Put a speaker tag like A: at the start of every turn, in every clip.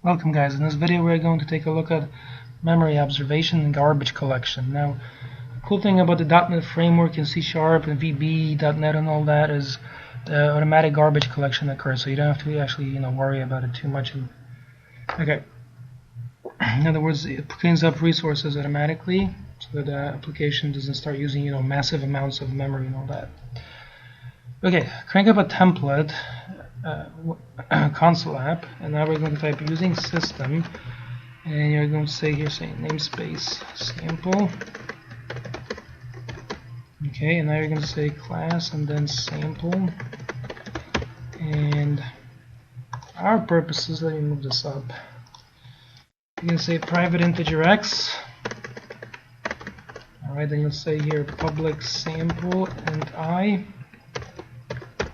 A: Welcome guys, in this video we're going to take a look at memory observation and garbage collection. Now, the cool thing about the .NET framework and C# and VB.NET and all that is the automatic garbage collection occurs, so you don't have to actually worry about it too much. Okay. In other words, it cleans up resources automatically so that the application doesn't start using massive amounts of memory and all that. Okay, crank up a template. Console app, and now we're going to type using system, and you're going to say here, say namespace sample. Okay, and now you're going to say class and then sample, and our purposes, let me move this up. You're going to say private integer x. Alright, then you'll say here public sample and I,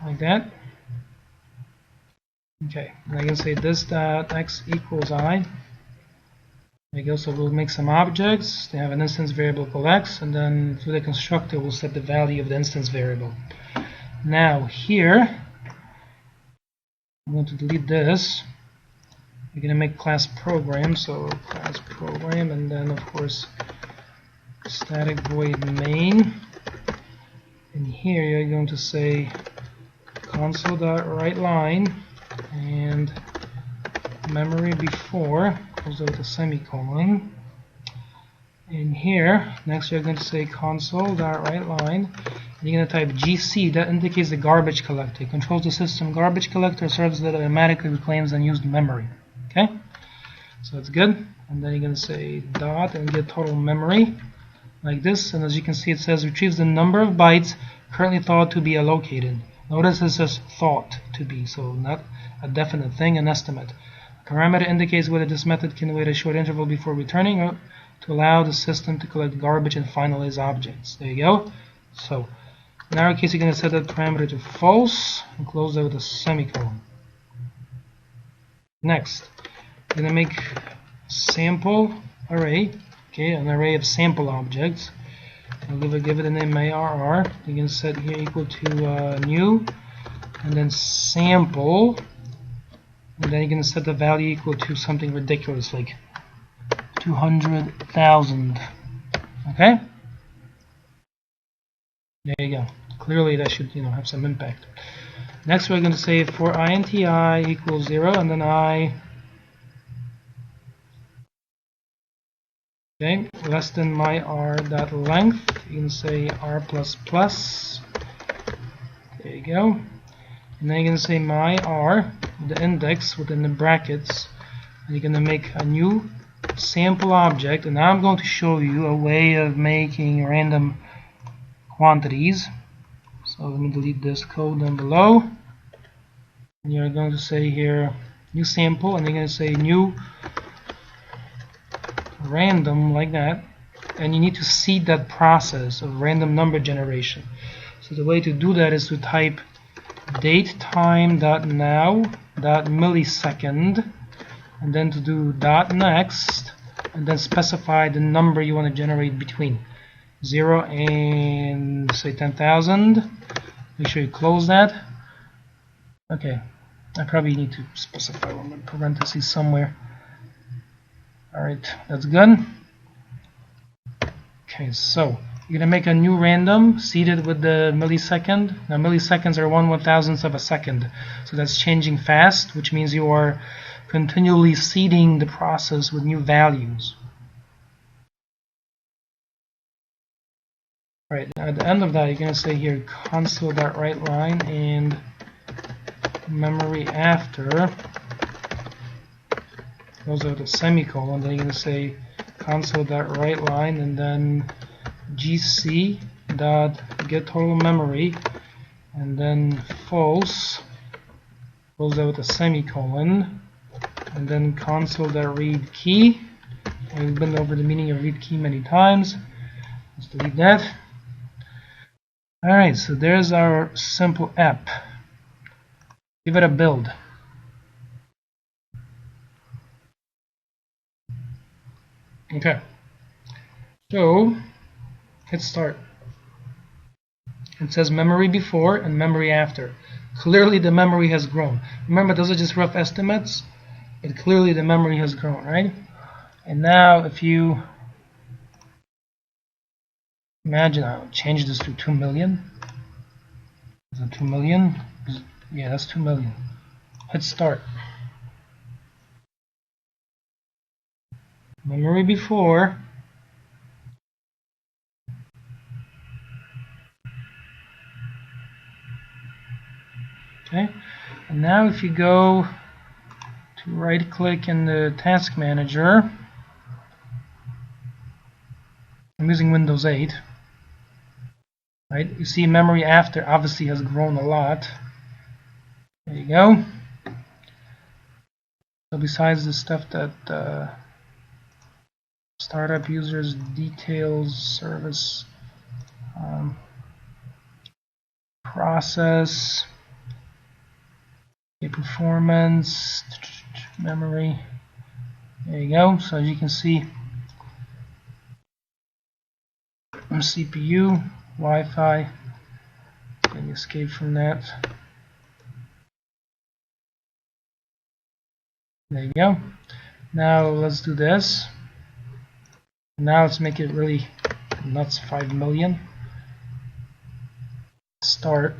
A: like that. Okay, and I can say this dot x equals I. So we'll make some objects. They have an instance variable called x, and then through the constructor we'll set the value of the instance variable. Now here, I'm going to delete this. We're going to make class program, so class program, and then of course static void main. And here you're going to say console.writeLine and memory before goes with a semicolon, and here next you're going to say console.writeLine, and you're going to type GC. That indicates the garbage collector. It controls the system garbage collector, serves that automatically reclaims unused memory. Okay, so it's good. And then you're going to say dot and get total memory like this, and as you can see it says retrieves the number of bytes currently thought to be allocated. Notice it says thought to be, so not a definite thing, an estimate. The parameter indicates whether this method can wait a short interval before returning or to allow the system to collect garbage and finalize objects. There you go. So in our case, you're going to set that parameter to false and close that with a semicolon. Next, you're going to make sample array, okay, an array of sample objects. I'll give it a name ARR. You can set here equal to new, and then sample, and then you're going to set the value equal to something ridiculous like 200,000. Okay? There you go. Clearly that should have some impact. Next we're going to say for int I equals 0, and then I less than my r.length. You can say r++. There you go. And then you're going to say my r, the index within the brackets. And you're going to make a new sample object. And now I'm going to show you a way of making random quantities. So let me delete this code down below. And you're going to say here new sample, and you're going to say new random, like that, and you need to seed that process of random number generation. So the way to do that is to type datetime.now.millisecond, and then to do .next, and then specify the number you want to generate between 0 and say 10,000. Make sure you close that. Okay, I probably need to specify one in parentheses somewhere. Alright, that's good. Okay, so you're going to make a new random seeded with the millisecond. Now milliseconds are 1/1000th of a second, so that's changing fast, which means you are continually seeding the process with new values. Alright, at the end of that you're going to say here console.writeLine and memory after goes with a semicolon. Then you're going to say console.writeLine and then gc.get total memory, and then false goes out with a semicolon, and then console.read key. And we've been over the meaning of read key many times. Let's delete that. Alright, so there's our simple app. Give it a build. Okay, so hit start. It says memory before and memory after. Clearly the memory has grown. Remember, those are just rough estimates. But clearly the memory has grown, right? And now if you imagine, I'll change this to 2 million. Is it 2 million? Yeah, that's 2 million. Hit start. Memory before. Okay, and now if you go to right click in the task manager, I'm using Windows 8, right? You see memory after obviously has grown a lot. There you go. So besides the stuff that startup users details service process, performance, memory. There you go. So as you can see, CPU, Wi-Fi. Let me escape from that. There you go. Now let's do this. Now let's make it really nuts. 5 million. Start.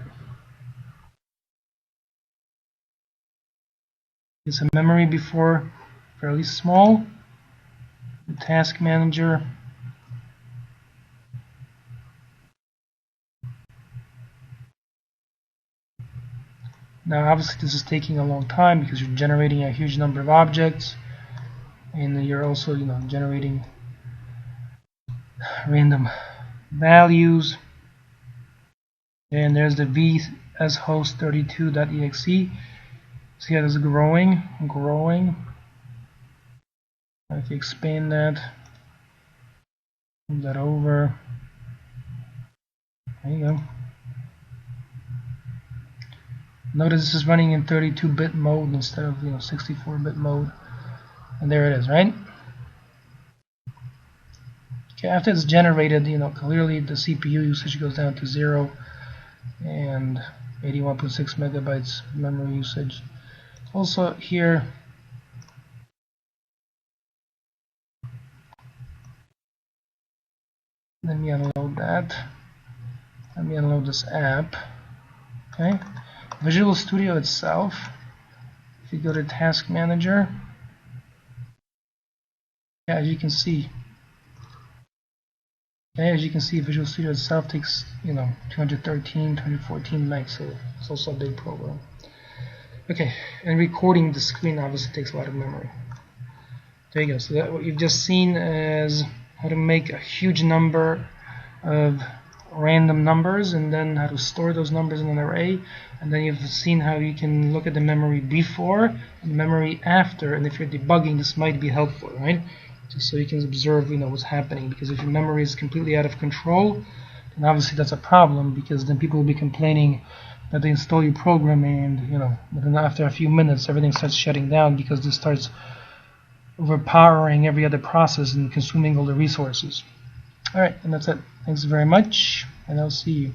A: It's a memory before, fairly small. The task manager. Now obviously this is taking a long time because you're generating a huge number of objects, and you're also generating random values. And there's the vshost32.exe. See how this is growing. If you expand that, move that over. There you go. Notice this is running in 32-bit mode instead of 64-bit mode, and there it is, right? Okay, after it's generated, clearly the CPU usage goes down to 0, and 81.6 megabytes memory usage. Also here, let me unload that. Let me unload this app. Okay, Visual Studio itself. If you go to Task Manager, yeah, as you can see. Okay, as you can see, Visual Studio itself takes 214 megs, so it's also a big program. Okay, and recording the screen obviously takes a lot of memory. There you go. So that what you've just seen is how to make a huge number of random numbers, and then how to store those numbers in an array. And then you've seen how you can look at the memory before and memory after. And if you're debugging, this might be helpful, right? Just so you can observe, what's happening. Because if your memory is completely out of control, then obviously that's a problem, because then people will be complaining that they install your program and but then after a few minutes everything starts shutting down because this starts overpowering every other process and consuming all the resources. Alright, and that's it. Thanks very much, and I'll see you.